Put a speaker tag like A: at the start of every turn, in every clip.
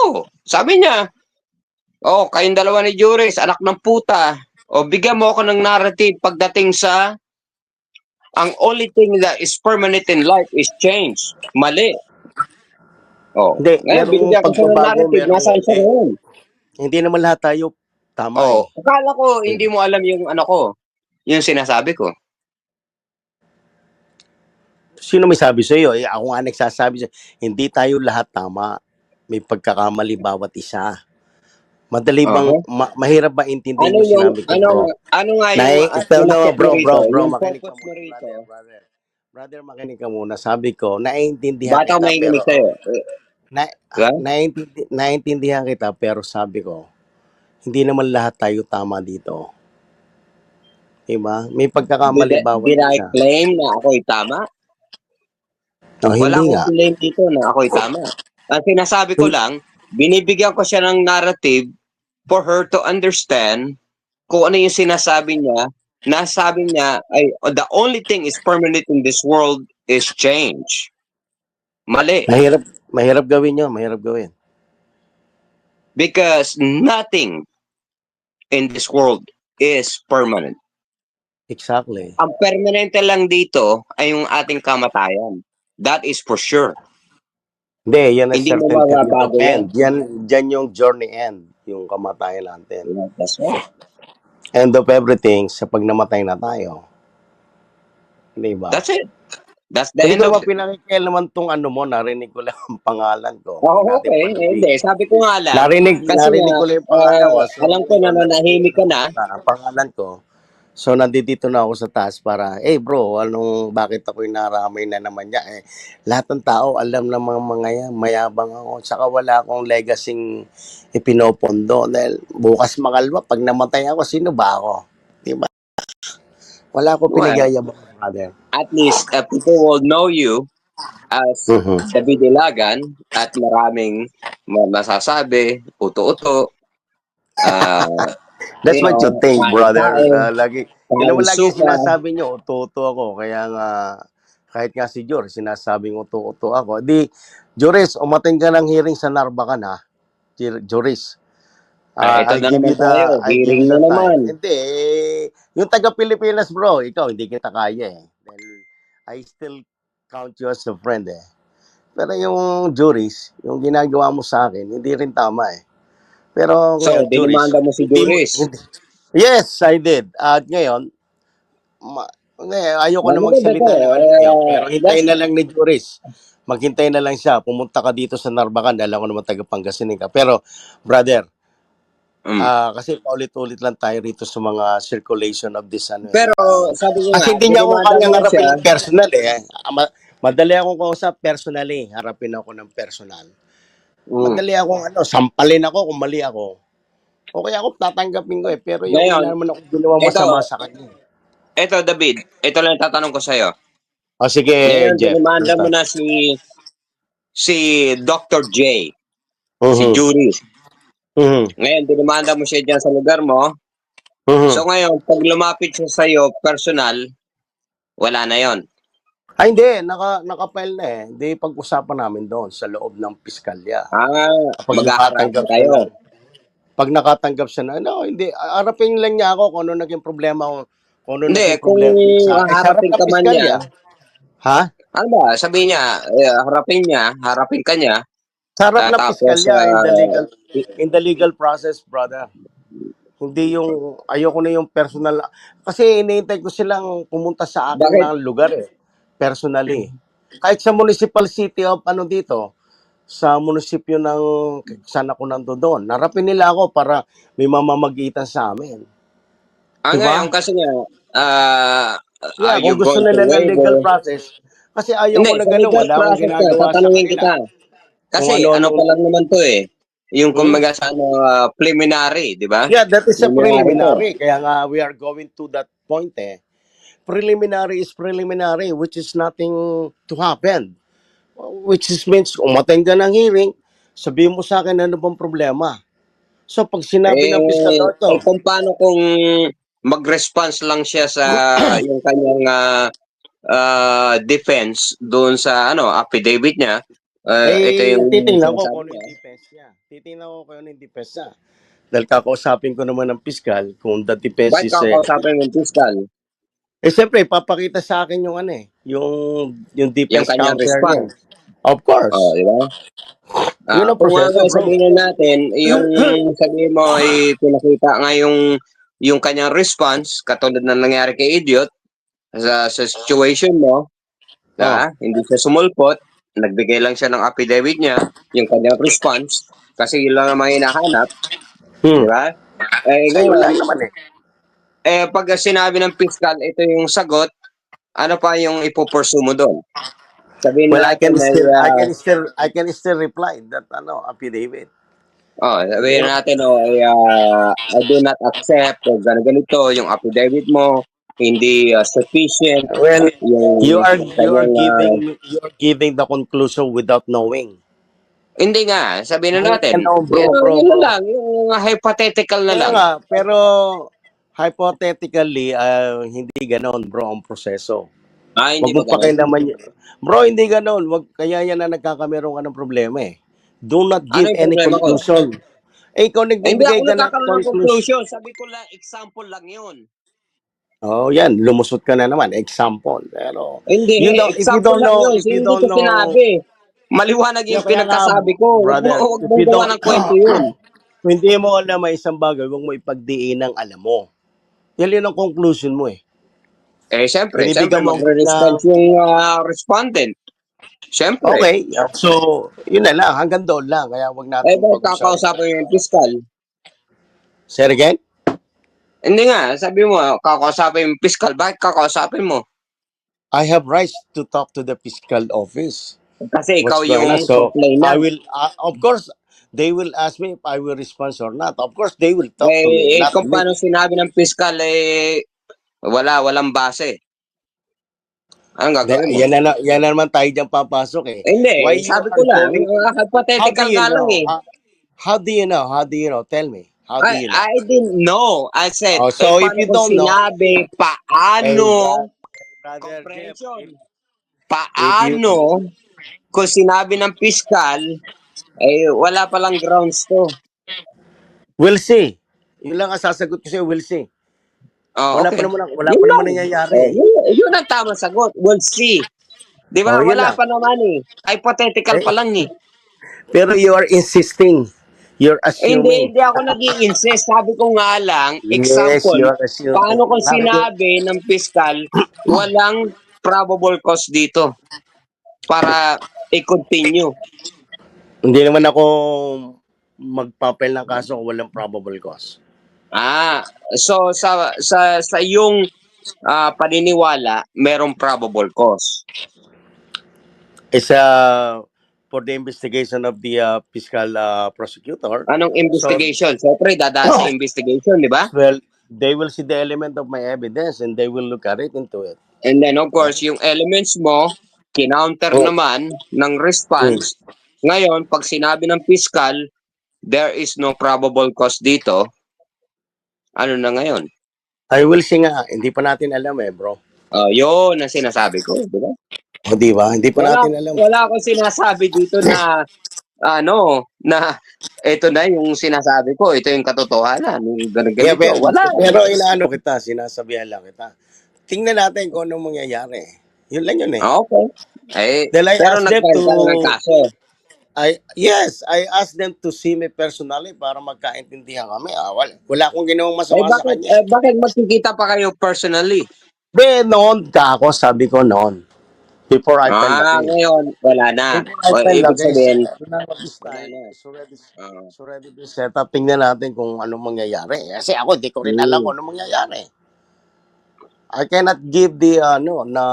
A: Oo, sabi niya, oh, kayong dalawa ni Juris, anak ng puta. O bigyan mo ako ng narrative pagdating sa ang only thing that is permanent in life is change. Mali. Oh,
B: Hindi,
A: ngayon
B: merong
A: binigyan ko siya ng
B: pagbabago,
A: narrative,
B: merong
A: nasaan siya
B: hindi.
A: ngayon?
B: Hindi naman lahat tayo tama
A: Oh,
B: eh.
A: akala ko hindi mo alam yung ano ko, yung sinasabi ko.
B: Sino may sabi sa iyo? Eh, ako nga nagsasabi sa hindi tayo lahat tama. May pagkakamali bawat isa. Madali bang mahirap ba intindihin
A: Ano
B: yung
A: yung
B: sinabi ko, bro?
A: ano nga yung
B: bro,
A: yung
B: makinig ka
A: focus mo
B: muna,
A: rito.
B: brother, makinig ka muna. Sabi ko, naiintindihan
A: Bata
B: kita,
A: may
B: pero
A: kinig sa'yo. Diba?
B: naiintindihan kita, pero sabi ko, hindi naman lahat tayo tama dito. Diba? May pagkakamali bawat
A: Did I
B: isa.
A: claim na ako'y tama? Wala
B: Hindi
A: akong
B: nga.
A: claim dito na ako'y tama. Ang sinasabi ko lang, binibigyan ko siya ng narrative for her to understand kung ano yung sinasabi niya. Nasabi niya, ay, the only thing is permanent in this world is change. Mali.
B: Mahirap gawin yun, mahirap gawin.
A: Because nothing in this world is permanent.
B: Exactly.
A: Ang permanente lang dito ay yung ating kamatayan. That is for sure.
B: Hindi, yan ang
A: Hindi mo
B: certain period of
A: mababago
B: end.
A: yan.
B: Yan yung journey end, yung kamatayan natin.
A: That's right.
B: End of everything sa pag namatay na tayo. Di ba?
A: That's it. That's the
B: Hindi
A: end
B: ko
A: of
B: naman pinakikial naman tong ano mo, narinig ko lang ang pangalan ko.
A: Oh, okay. Hindi. Sabi ko nga lang.
B: Narinig ko lang yung pangalan ko. So,
A: alam ko na nanahimik ka na.
B: Ang pangalan ko. So, nandito na ako sa taas para, bro, bakit ako'y naramay na naman niya? Lahat ng tao, alam ng mga yan, mayabang ako. Saka wala akong legacyng ipinopondo. Dahil bukas makalwa, pag namatay ako, sino ba ako? Diba? Wala akong pinagayabang, brother.
A: At least, people will know you as David Ilagan at maraming masasabi, uto-uto.
B: That's what you think, brother. Lagi sinasabi niyo, uto-uto ako. Kaya nga, kahit nga si Joris, sinasabing uto-uto ako. Di, Joris, umating ka ng hearing sa Narbacan, ha? Joris.
A: Ito na naman tayo. Hearing na naman.
B: Hindi, yung taga-Pilipinas, bro, ikaw, hindi kita kaya eh. Dahil I still count you as a friend eh. Pero yung Joris, yung ginagawa mo sa akin, hindi rin tama eh. Pero
A: so, dinimanda mo si Joris?
B: Yes, I did. At ngayon, ayoko na magsalita ng ano ngayon, pero hintayin na lang ni Joris. Maghintay na lang siya. Pumunta ka dito sa Narbacan, dahil ako naman taga-Pangasinan ka. Pero, brother, kasi paulit-ulit lang tayo rito sa mga circulation of this ano.
A: Pero, sabi niya
B: kasi hindi niya ako kanyang harapin ng personal eh. Madali akong kausap personally. Harapin ako ng personal. Madali akong sampalin ako kung mali ako. Okay ako, tatanggapin ko eh. Pero yung wala naman ako ginawa masama sa kanya.
A: Ito, David, ito lang tatanong ko sa'yo.
B: Sige,
A: ngayon,
B: Jeff.
A: Dinimanda mo na si Dr. J. Si Juris. Ngayon, dinimanda mo siya dyan sa lugar mo. So ngayon, pag lumapit siya sa'yo, personal, wala na yon.
B: Ay, hindi. Naka-file na eh. Hindi pag-usapan namin doon sa loob ng piskalya.
A: Mag-aharap kayo.
B: Pag nakatanggap siya na, hindi. Harapin lang niya ako kung ano naging problema ko. Kung ano naging
A: problema sa harapin ka man niya.
B: Ha?
A: Ano ba? Sabi niya, harapin ka niya.
B: Sa harap ng piskalya, in the legal process, brother. Hindi yung, ayoko na yung personal. Kasi iniintay ko silang pumunta sa akin ng lugar eh. Personally. Kahit sa municipal city of dito, sa munisipyo ng saan ako nandoon, narapin nila ako para may mamamagitan sa amin.
A: Ngayon kasi nga,
B: kung gusto nila ng legal process, kasi ayaw ko na gano'n, wala akong ginagawa sa kanila.
A: Kasi ano pa lang naman to eh. Yung kumbaga sa preliminary, di ba?
B: Yeah, that is a preliminary. Kaya nga, we are going to that point eh. Preliminary is preliminary, which is nothing to happen. Which is means, umattend ka ng hearing, sabihin mo sa akin ano bang problema. So, pag sinabi ng fiscal to,
A: kung paano kung mag-response lang siya sa yung kanyang defense doon sa affidavit niya, Ito yung
B: Titingnan ko
A: sinasabi
B: kung ano
A: niya.
B: yung defense niya. Titingnan ko kung ano yung defense niya. Dahil kakausapin ko naman ng piskal kung the defense
A: Bakit
B: is
A: kakausapin mo yung piskal?
B: siyempre papakita sa akin yung ano yung
A: Yung
B: defense
A: kanyang
B: counter niya.
A: response.
B: Of
A: Oh,
B: course.
A: di ba?
B: Yun ang
A: Kung nga
B: proseso, bro.
A: sabihin natin, yung sabihin mo ay pinakita nga yung kanyang response, katulad ng nangyari kay Idiot, sa situation mo,
B: Oh.
A: hindi siya sumulpot, nagbigay lang siya ng affidavit niya, yung kanyang response, kasi yun lang naman hinahanap, di
B: Hmm.
A: ba?
B: Ayun lang
A: Ngayon,
B: naman eh.
A: pag sinabi ng fiscal, ito yung sagot, ano pa yung ipupursue mo doon? Sabihin
B: Well,
A: na natin na,
B: I can still reply that affidavit. Di
A: sabihin
B: ba?
A: natin, I do not accept, o ganito, yung affidavit mo, hindi sufficient,
B: Well,
A: yung kanyang,
B: you are giving the conclusion without knowing.
A: hindi nga, sabihin na
B: Hindi ka
A: natin,
B: know,
A: yun na
B: bro.
A: lang, yung hypothetical na
B: Kaya
A: lang.
B: nga, pero hypothetically, hindi ganon, bro, ang proseso.
A: Hindi
B: Wag
A: ba
B: mo
A: ganun?
B: pakialaman yun. Bro, hindi ganon. Kaya yan na nagkakameron ka ng problema eh. Do not
A: Ano
B: give
A: yung
B: any
A: problema ko?
B: conclusion. Ikaw
A: Hindi ako
B: nagbibigay ka ng
A: nagkakaroon ng
B: conclusion.
A: conclusion. Sabi ko lang, example lang yun.
B: Oh, yan. Lumusot ka na naman. Example. Pero,
A: Hindi, example lang yun.
B: if you
A: Hindi ko
B: don't know,
A: sinabi. Maliwanag
B: yeah,
A: yung
B: kaya nga,
A: pinagkasabi ko.
B: brother,
A: Huwag
B: if
A: mong
B: you
A: gawa
B: don't,
A: ng kwento yun.
B: kung hindi mo alam may isang bagay, huwag mo ipagdiin ng alam mo. Yan yun ang conclusion mo eh.
A: Siyempre,
B: Binibigyan mo ako
A: magre-response
B: ng,
A: yung respondent. Siyempre.
B: okay, so, yun na lang, hanggang doon lang. Kaya wag nating
A: Bakit
B: pag-usapan.
A: kakausapin yung fiscal?
B: Say it again?
A: Hindi nga, sabi mo, kakausapin yung fiscal. Bakit kakausapin mo?
B: I have rights to talk to the fiscal office.
A: Kasi ikaw
B: What's going on?
A: yung
B: So, I
A: complainant.
B: will, of course, they will ask me if I will respond or not. Of course, they will talk to me, not
A: Kung
B: me.
A: paano sinabi ng fiscal, walang base. Anong gagawin mo?
B: Yan na naman tayo dyan papasok eh.
A: Hindi,
B: Why you
A: sabi ko
B: are
A: lang,
B: calling? How do
A: hypothetical
B: you
A: nga lang
B: know?
A: eh.
B: How do you know? How do you know? Tell me. How do you know?
A: I didn't know. I said,
B: Oh, so if
A: paano
B: you
A: ko
B: don't know,
A: sinabi,
B: hey,
A: paano,
B: brother Jeff,
A: comprehension,
B: if you,
A: paano, kung sinabi ng fiscal, wala palang grounds to.
B: we'll see. Yun lang ang sasagot ko sa'yo, we'll see. Wala
A: Okay.
B: pa
A: Yun
B: naman
A: lang.
B: nangyayari.
A: Yun ang tamang sagot. We'll see. Di ba?
B: Yun
A: Wala
B: lang.
A: pa naman eh. Hypothetical pa lang eh.
B: Pero you are insisting. You're assuming.
A: Hindi ako nag-i-insist. Sabi ko nga lang,
B: Yes,
A: example,
B: you are assuming.
A: paano kung sinabi ng fiscal, walang probable cause dito para i-continue.
B: Hindi naman ako magpapel ng kaso kung walang probable cause.
A: So sa iyong paniniwala, merong probable cause.
B: It's for the investigation of the fiscal prosecutor.
A: Anong
B: So,
A: investigation? Siyempre, dadaan sa investigation, di ba?
B: well, they will see the element of my evidence and they will look at it into it.
A: And then, of course, yung elements mo, kinounter
B: Oh.
A: naman ng response. Ngayon, pag sinabi ng fiscal, there is no probable cause dito, ano na ngayon?
B: I will see nga. Hindi pa natin alam bro.
A: Yun ang sinasabi ko, di ba?
B: O, di ba? Hindi pa natin alam.
A: Wala akong sinasabi dito na, na ito na yung sinasabi ko, ito yung katotohanan, yung ganito.
B: Yeah,
A: Wala.
B: pero inaano kita, sinasabihan lang kita. Tingnan natin kung anong mangyayari. Yun lang yun eh.
A: Okay.
B: Then I
A: Pero
B: asked them
A: nagkaroon tayo ng kaso.
B: I asked them to see me personally para magkaintindihan kami. Wala akong ginawang masama sa kanya.
A: Bakit magkikita pa kayo personally?
B: Noon ka ako, sabi ko noon. Before I filed the case.
A: Ngayon, wala na.
B: Before I filed the
A: Ibig sabihin,
B: wala na. It's already been set up. Tingnan natin kung anong mangyayari. Kasi ako, di ko rin alam kung anong mangyayari. I cannot give the, na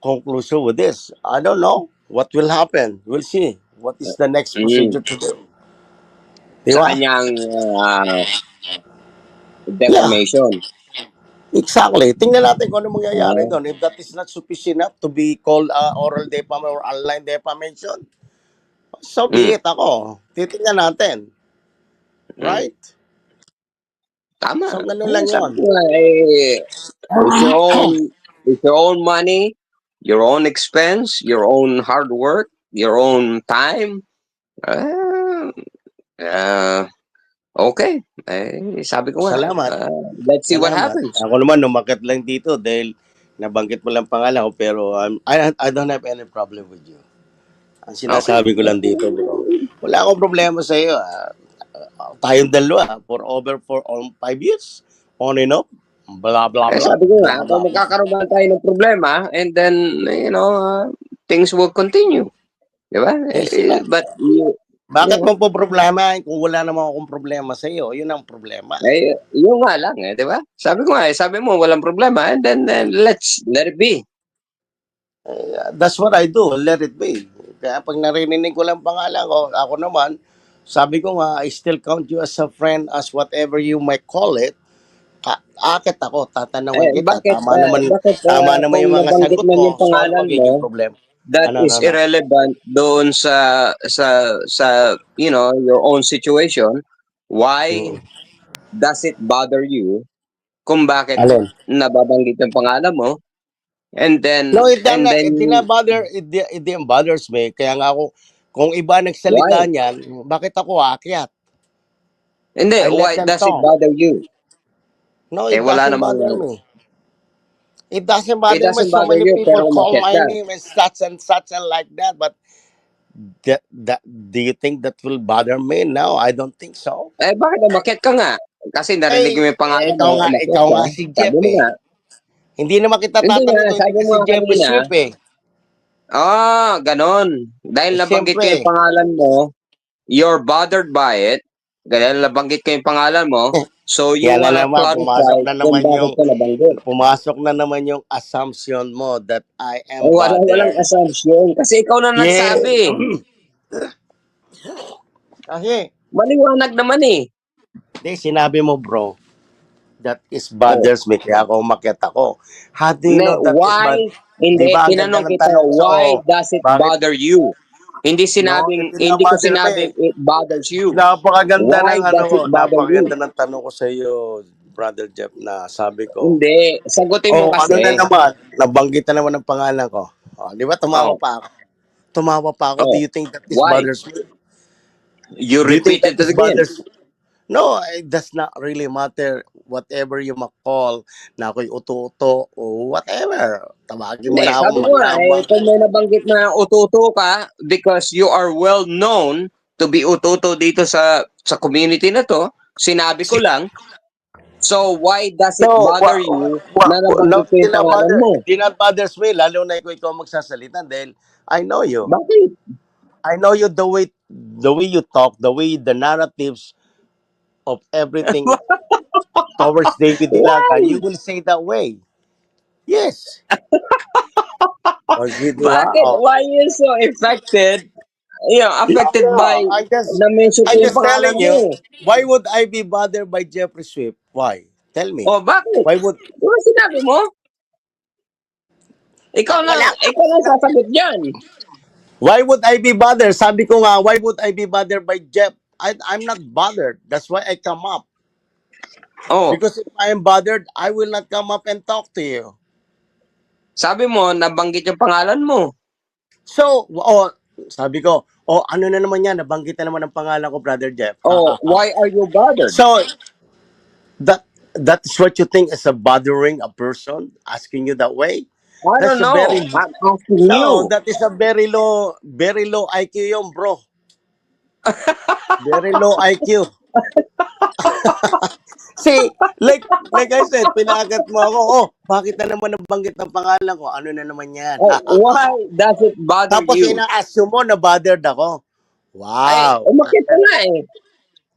B: conclusion with this. I don't know what will happen. We'll see. What is the next procedure to do?
A: Sa kanyang defamation.
B: Exactly. Tingnan natin kung ano mangyayari doon. If that is not sufficient enough to be called oral defamation or online defamation, so be it ako. Titingnan natin. Right?
A: Tama.
B: So, ganun lang yun.
A: It's your own money, your own expense, your own hard work. your own time. Ah, ah, okay. Eh, sabi ko nga,
B: Salamat.
A: let's see what
B: Salamat.
A: happens.
B: Ako naman umakyat lang dito dahil nabanggit mo lang pangalan ko pero I don't have any problem with you. Ang
A: Okay.
B: sinasabi ko lang dito, bro. Wala akong problema sa iyo. Tayong dalawa for all 5 years. On and off. Blah, blah,
A: Eh,
B: blah.
A: sabi ko nga,
B: Blah,
A: kung
B: blah, blah.
A: magkakaroon man tayo ng problema, and then, things will continue. Di ba?
B: Eh sila,
A: But, you
B: bakit
A: know,
B: mo po problema kung wala naman akong problema sa iyo? Yun ang problema.
A: yun nga lang, di ba? Sabi ko nga, sabi mo, walang problema, and then let's let it be.
B: That's what I do. Let it be. Kaya pag narinig ko lang pangalan ko, ako naman, sabi ko nga, I still count you as a friend, as whatever you might call it. Akit ako, tatanungan kita. Tama naman
A: Kung
B: yung mga
A: nabanggit
B: sagot
A: man yung
B: ko. So, ano
A: pangalan
B: magiging
A: mo,
B: problema?
A: that
B: Ano,
A: is
B: ano, ano.
A: irrelevant doon sa your own situation. Why
B: Hmm.
A: does it bother you kung bakit
B: Alin?
A: nababanggit yung pangalan mo? And
B: No,
A: then and then
B: it didn't bother, it didn't bothers me. Kaya nga ako, kung iba nagsalita
A: why?
B: niyan, bakit ako aakyat?
A: Hindi,
B: I let
A: why
B: them
A: does it
B: talk.
A: bother you?
B: No,
A: Eh
B: it
A: wala
B: doesn't
A: namang
B: bother me. It doesn't
A: it
B: bother me.
A: doesn't
B: So
A: bother
B: many
A: you
B: people
A: pero
B: call
A: umakyat
B: my
A: ka.
B: name and such and like that. But do you think that will bother me? No, I don't think so.
A: Eh bakit umakyat ka nga? Kasi narinig mo yung pangalan mo, umakyat
B: Ikaw
A: ka.
B: nga si
A: Sabi
B: Jeff
A: mo
B: eh.
A: nga.
B: Hindi naman kita
A: Hindi nga,
B: tatanong kung hindi
A: sabi
B: ka
A: mo
B: si
A: nga
B: Jeffrey
A: kanina,
B: Swift eh.
A: ganon. Dahil nabanggit ko yung
B: Siyempre,
A: pangalan mo, you're bothered by it. Dahil nabanggit ko yung pangalan mo, so you
B: yan na
A: wanna
B: naman,
A: clarify
B: pumasok na
A: kung
B: naman
A: bakit ka nabanggit.
B: yung assumption mo that I
A: Eh,
B: am
A: walang
B: bothered.
A: assumption. Kasi ikaw na
B: Yeah.
A: nagsabi.
B: Kasi,
A: Maliwanag naman eh.
B: sinabi mo bro, that is
A: Oh.
B: bothers me. Kaya ako umakyat ako. How do you know that is
A: Why?
B: bad? Di
A: Hindi,
B: ba ang ganda
A: tinanong
B: ng
A: kita,
B: tanong
A: why
B: so,
A: does it
B: bakit?
A: bother you?
B: No, it did not
A: Hindi ko
B: bother me.
A: sinabing it bothers you.
B: Napakaganda
A: Why
B: ng
A: does it bother
B: napakaganda
A: you?
B: ng tanong ko sa iyo, Brother Jeff, na sabi ko,
A: Hindi, sagutin mo
B: oh, ano na
A: kasi.
B: naman, nabanggit na naman ng pangalan ko. Oh, di ba tumawa
A: Oh,
B: pa ako? Tumawa pa ako. Do
A: oh.
B: you think that this
A: Why?
B: bothers me?
A: You
B: Do you think that
A: repeated it
B: this
A: again.
B: bothers me? No, it does not really matter whatever you call na ako'y uto-uto o whatever. Tawagin mo
A: Hindi,
B: na akong
A: sabi ko nga,
B: matapang.
A: kung may nabanggit na ututo ka because you are well known to be ututo dito sa community na to, sinabi ko lang, so why does it
B: No,
A: bother you na
B: no,
A: nabanggit ko
B: it did
A: yung
B: not
A: pangalan
B: bother.
A: mo?
B: It did not bothers me, lalo na kung ikaw magsasalita dahil I know you.
A: Bakit?
B: I know you the way you talk, the way the narratives of everything towards David Dilaga,
A: Why?
B: you will say that way. Yes. O, di ba?
A: Bakit?
B: O.
A: Why you so affected?
B: No,
A: Affected by
B: no,
A: na-mention ko
B: I'm
A: yung
B: just
A: pangalan
B: telling
A: mo.
B: you, why would I be bothered by Jeffrey Swift? Why? Tell me.
A: O, bakit?
B: Why would,
A: Di ba sinabi mo?
B: wala ka
A: Ikaw lang sasagot dyan.
B: Why would I be bothered? Sabi ko nga, why would I be bothered by Jeff? I'm not bothered. That's why I come up.
A: Oh,
B: Because if I am bothered, I will not come up and talk to you.
A: sabi mo, nabanggit yung pangalan mo.
B: So, sabi ko, ano na naman yan? Nabanggit na naman ang pangalan ko, Brother Jeff.
A: Oh, why are you bothered?
B: So, that is what you think is a bothering a person asking you that way?
A: I
B: That's
A: don't
B: a
A: know.
B: very
A: I'm asking
B: no,
A: you.
B: that is a very low IQ yun, bro. Very low IQ. See, like I said, pinakat mo ako, bakit na naman nabanggit ng pangalan ko? Ano na naman yan?
A: Oh, why does it bother
B: Tapos
A: you?
B: ina-assume mo na bothered ako.
A: Ay,
B: Wow.
A: umakit ka nga eh.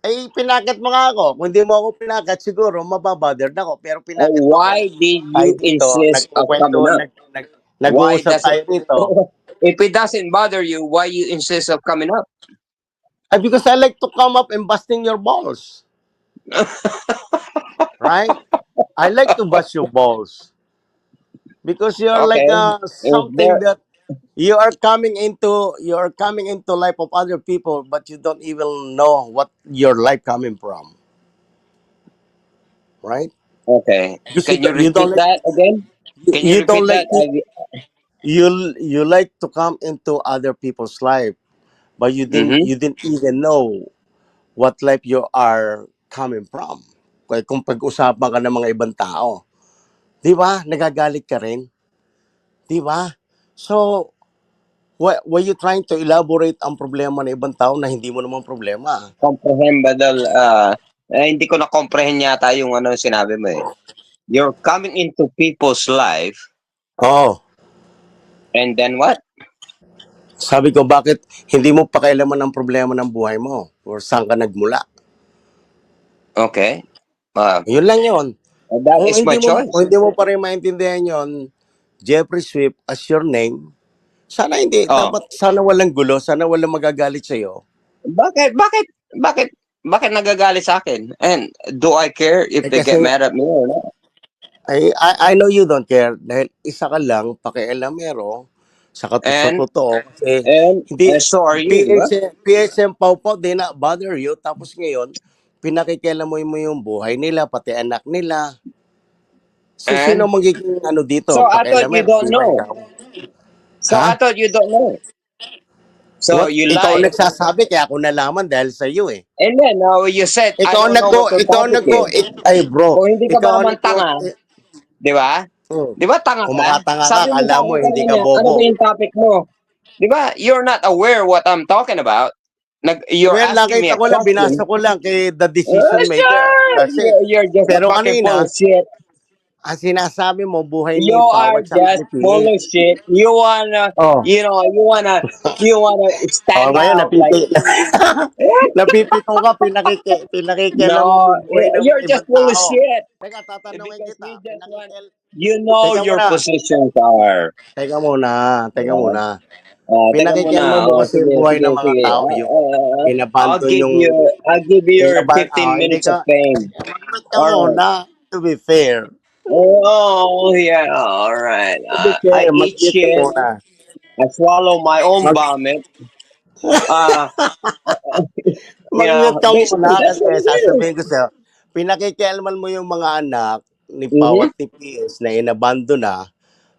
B: Ay, pinakat mo nga ako. Kung hindi mo ako pinakat, siguro mababothered ako. Pero
A: Oh,
B: pinakat mo ako.
A: why did
B: Tayo
A: you
B: dito,
A: insist of
B: nagkukwento,
A: coming up? Why
B: nag-uusap
A: does it?
B: tayo dito.
A: If it doesn't bother you, why you insist of coming up?
B: Ay, because I like to come up and busting your balls. Right? I like to bust your balls. Because you're like
A: Okay. Is
B: something
A: there?
B: that you are coming into life of other people, but you don't even know what your life coming from. Right?
A: Okay.
B: Because
A: Can you
B: you don't
A: repeat
B: like
A: that again? Can you
B: you don't
A: repeat
B: like
A: that?
B: to you like to come into other people's life, but
A: Mhm.
B: you didn't even know what life you are coming from. Kaya kung pag-usapan ka ng mga ibang tao, 'di ba? Nagagalit ka rin, 'di ba? So, were you trying to elaborate ang problema ng ibang tao na hindi mo naman problema?
A: Comprehensible, hindi ko na-comprehend yata yung ano sinabi mo eh. You're coming into people's life
B: Oo.
A: and then what?
B: Sabi ko, bakit hindi mo pakialaman ang problema ng buhay mo? Or saan ka nagmula?
A: Okay. Uh,
B: Yun lang yun.
A: that is my
B: Kung
A: choice.
B: hindi mo pa rin maintindihan yon, Jeffrey Swift as your name, sana hindi,
A: Oh,
B: dapat sana walang gulo, sana walang magagalit sa'yo.
A: bakit bakit nagagalit sa akin? And do I care if
B: Eh
A: they get
B: kasi,
A: mad at me or not?
B: I know you don't care dahil isa ka lang, pakialamero, sa
A: And
B: totoo, kasi
A: and
B: hindi,
A: so are you, di ba?
B: PSM Pau they not bother you, tapos ngayon, pinakikialamoy mo yung buhay nila, pati anak nila. So, sino
A: And
B: magiging ano dito,
A: so I thought you
B: pakialamero,
A: don't
B: di ba
A: know.
B: ikaw?
A: So I
B: Ha?
A: thought you don't know. So
B: Well,
A: you
B: ikaw ang
A: lied.
B: nagsasabi, kaya ako nalaman dahil sa iyo eh.
A: And then now you said I
B: Ikaw ang
A: don't know what your
B: ikaw ang
A: topic is.
B: ay bro,
A: Kung hindi ka ba
B: ikaw ang
A: naman tanga, di ba?
B: mm,
A: Di ba tanga
B: kung
A: ka?
B: makatanga ka,
A: Sabi mo
B: kala
A: sa
B: mo
A: akin
B: hindi ka
A: kanina, ano ba
B: bobo.
A: yung topic mo? Di ba? You're not aware what I'm talking about. You're
B: Well,
A: asking me
B: nakita
A: a
B: ko lang, binasa
A: question.
B: ko lang kay the decision maker.
A: Sure!
B: That's it.
A: You're just a
B: Pero
A: fucking full
B: kanina,
A: of shit.
B: ang sinasabi mo, buhay
A: You
B: ni
A: are
B: Pawat sa
A: just
B: ni
A: full of
B: PH.
A: shit. You wanna,
B: Oh.
A: you wanna
B: Oh,
A: stand
B: ngayon,
A: out like,
B: napipiko ka, pinakikialam mo
A: no,
B: yung buhay ng
A: you're just
B: ibang
A: full of
B: tao.
A: shit.
B: Teka, tatanungin
A: Because you
B: kita.
A: just want, you know
B: Teka
A: your
B: muna,
A: positions are.
B: teka muna, teka
A: Yeah.
B: muna.
A: Teka
B: Pinakikialaman
A: muna.
B: mo
A: Oh,
B: kasi yung
A: sige,
B: buhay
A: sige,
B: ng mga
A: sige.
B: tao, yung
A: I'll
B: inabandon
A: give
B: yung,
A: you, your 15
B: hindi
A: minutes of
B: ka,
A: fame.
B: teka
A: All right.
B: muna, to be fair.
A: Oh, yeah, all right.
B: To be
A: I
B: fair,
A: eat
B: mag-mute ka
A: shit.
B: muna.
A: I swallow my own
B: Mag,
A: vomit. Uh,
B: mag-mute ka
A: basically,
B: muna
A: that's
B: kasi
A: what it is.
B: sasabihin ko sa'yo, pinakikialaman mo yung mga anak ni Pau
A: Mm-hmm.
B: at ni PS na inabandon na.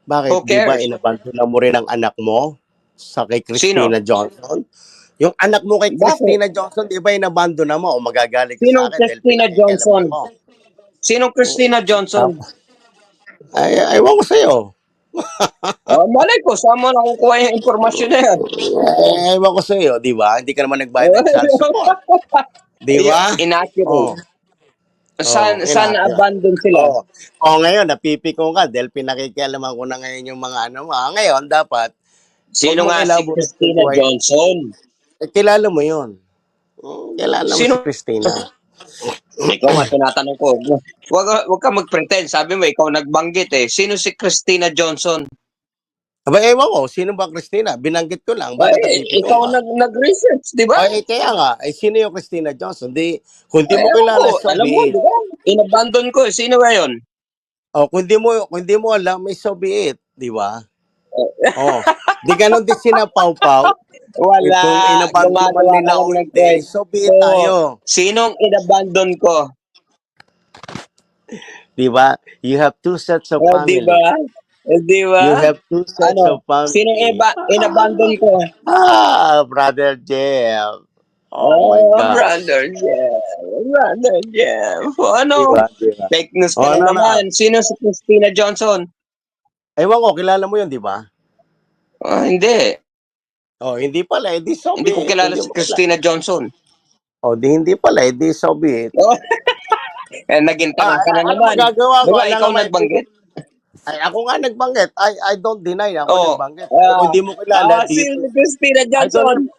B: Bakit?
A: Who
B: Di ba
A: cares?
B: inabandon na mo rin ang anak mo sa kay
A: Sino?
B: Christina Johnson? Yung anak mo kay
A: Bakit?
B: Christina Johnson, di ba inabandon na mo o magagalit ka sa
A: Sinong
B: akin dahil
A: Christina
B: pinakikialaman
A: Johnson?
B: mo?
A: Sinong Christina Johnson?
B: Ay, ewan ko sa'yo.
A: Malay ko, saan mo nakukuha yung informasyon na yan?
B: Ewan ko sa'yo, di ba? Hindi ka naman nagbayad ng child support. Di ba?
A: Inaccurate.
B: Oh, oh,
A: Saan na-abandon sila?
B: oh. Oh, ngayon, napipiko ka dahil pinakikialaman ko na ngayon yung mga ano mo. Ngayon, dapat, wag
A: Sino
B: mong
A: nga si
B: elaborate yung
A: Christina
B: buhay.
A: Johnson?
B: Kilala mo yun. Kilala mo si
A: Sino?
B: Christina.
A: Ikaw nga, tinatanong ko. Wag ka mag-pretend. Sabi mo, ikaw nagbanggit eh. Sino si Christina Johnson?
B: Aba, ewan ko, sino ba Christina? Binanggit ko lang, bakit napipiko
A: Ikaw
B: ka?
A: nag-research, di ba?
B: Ay, kaya nga, sino yung Christina Johnson? Kung di mo
A: Ewan ko.
B: kilala, so
A: Alam mo,
B: be it.
A: di ba? Inabandon ko. Sino ba yun?
B: Oh, kung di mo alam, may so be it, di ba? Oh, di ganon din sina Pau Pau.
A: Wala.
B: Kung inabandon man
A: Gumagawa ka
B: nila
A: lang
B: o
A: ng
B: hindi,
A: kwento.
B: so be it tayo.
A: Sinong inabandon ko?
B: Di ba? You have two sets of
A: Di
B: family.
A: ba? Di
B: You
A: ba?
B: have two sets
A: Ano?
B: of family.
A: Inabandon ko?
B: Brother Jeff. Oh my gosh.
A: Brother Jeff. Brother Jeff.
B: Di
A: Ano?
B: ba? Di ba?
A: Fake news ka
B: Oh,
A: na
B: ano na?
A: naman. Sino si Christina Johnson?
B: Ewan ko, kilala mo yun, di ba?
A: Hindi.
B: Oh, hindi pala, edi so
A: Hindi
B: be
A: ko
B: it.
A: kilala
B: Hindi
A: si
B: mo kilala.
A: Christina Johnson.
B: Oh, hindi pala, edi so be it.
A: Oh, naging tanga ka na
B: Ano
A: naman.
B: magagawa
A: Di
B: ko?
A: ba,
B: Alam
A: ikaw
B: nga,
A: nagbanggit?
B: ay, ako nga nagbanggit. I don't deny na ako
A: Oh.
B: nagbanggit. Pero kung di mo kilala,
A: Sino
B: dito,
A: si Christina
B: I don't have,
A: Johnson?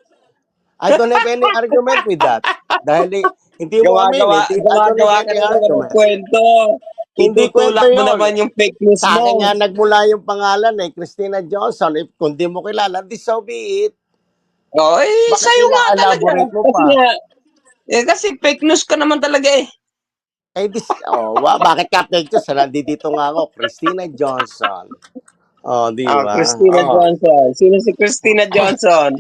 B: I don't have any argument with that. Dahil hindi mo aminin, I don't have
A: Gumagawa ka
B: any
A: na naman ng
B: argument.
A: kwento.
B: Hindi kwento
A: Itutulak mo
B: yon.
A: naman yung fake news
B: Sa akin
A: mo.
B: nga nagmula yung pangalan Christina Johnson. If kung di mo kilala, di so be it. Bakit
A: Sa'yo nga talaga.
B: ina-elaborate mo
A: Kasi
B: pa?
A: nga, kasi fake news ka naman talaga eh.
B: Bakit ka fake news? Nandito nga ako, Christina Johnson. Oh, di ba?
A: Christina
B: Oh.
A: Johnson. Sino si Christina Johnson?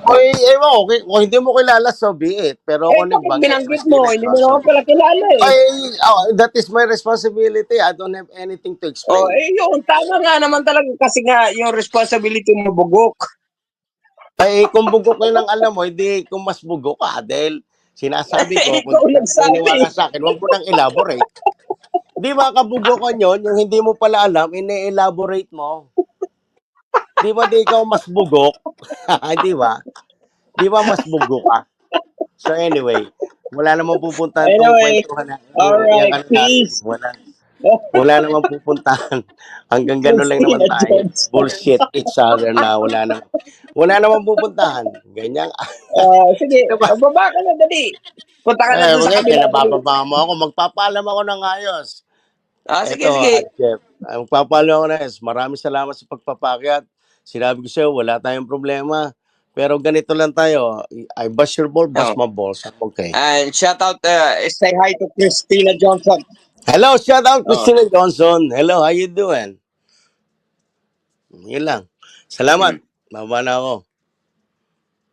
B: Oy, ewan ko, kung hindi mo kilala, so be it. Pero
A: Eh,
B: kung
A: bakit
B: nagbanggit,
A: binanggit mo? Hindi mo naman
B: responsibility.
A: pala kilala eh.
B: Ay, that is my responsibility. I don't have anything to
A: Oh,
B: explain.
A: eh yun, tama nga naman talaga kasi nga yung responsibility mo bugok.
B: Ay, kung bugok yun ang alam mo, hindi kung mas bugok ka. Dahil sinasabi ko, kung
A: Ikaw
B: di ka
A: nagsabi.
B: naniniwala sa akin, wag mo nang elaborate. Di ba kabugokan yun, yung hindi mo pala alam, ine-elaborate mo. Di ba di ikaw mas bugok? Di ba? Di ba mas bugok ka? So anyway, wala namang pupuntahan tong
A: Anyway,
B: kwentuhan na
A: all
B: yung
A: right,
B: ano natin.
A: peace.
B: Wala namang pupuntahan. Hanggang gano'n lang naman
A: Christina
B: tayo.
A: Johnson.
B: Bullshit each other na wala namang pupuntahan. Ganyan.
A: Sige,
B: Sino ba?
A: baba ka na, dali. Punta ka na doon sa
B: Okay,
A: kabila. Dali.
B: pinabababa mo ako. Magpapaalam ako ng ayos.
A: Sige,
B: Eto,
A: sige.
B: Chef. Magpapaalam ako na ayos. Maraming salamat sa pagpapakyat. Sinabi ko sa'yo, wala tayong problema. Pero ganito lang tayo. I bust your ball, bust
A: Oh.
B: my balls. Okay.
A: And shout out, say hi to Christina Johnson.
B: Hello, shout out
A: Oh.
B: Christina Johnson. Hello, how you doing? Yun lang. Salamat.
A: Mm.
B: Baba na ako.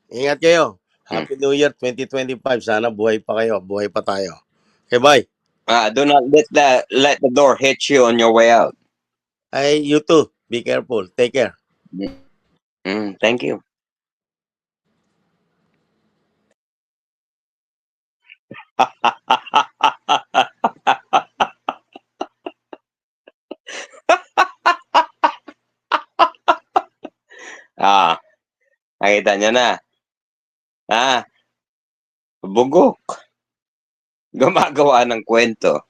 B: Ingat kayo.
A: Mm.
B: Happy New Year 2025. Sana buhay pa kayo. Buhay pa tayo. Okay, bye.
A: Do not let the door hit you on your way out.
B: Ay, you too. Be careful. Take care.
A: Thank you. Nakita niyo na. Bugok. Gumagawa ng kwento.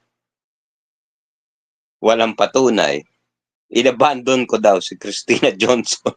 A: Walang patunay. Inabandon ko daw si Christina Johnson.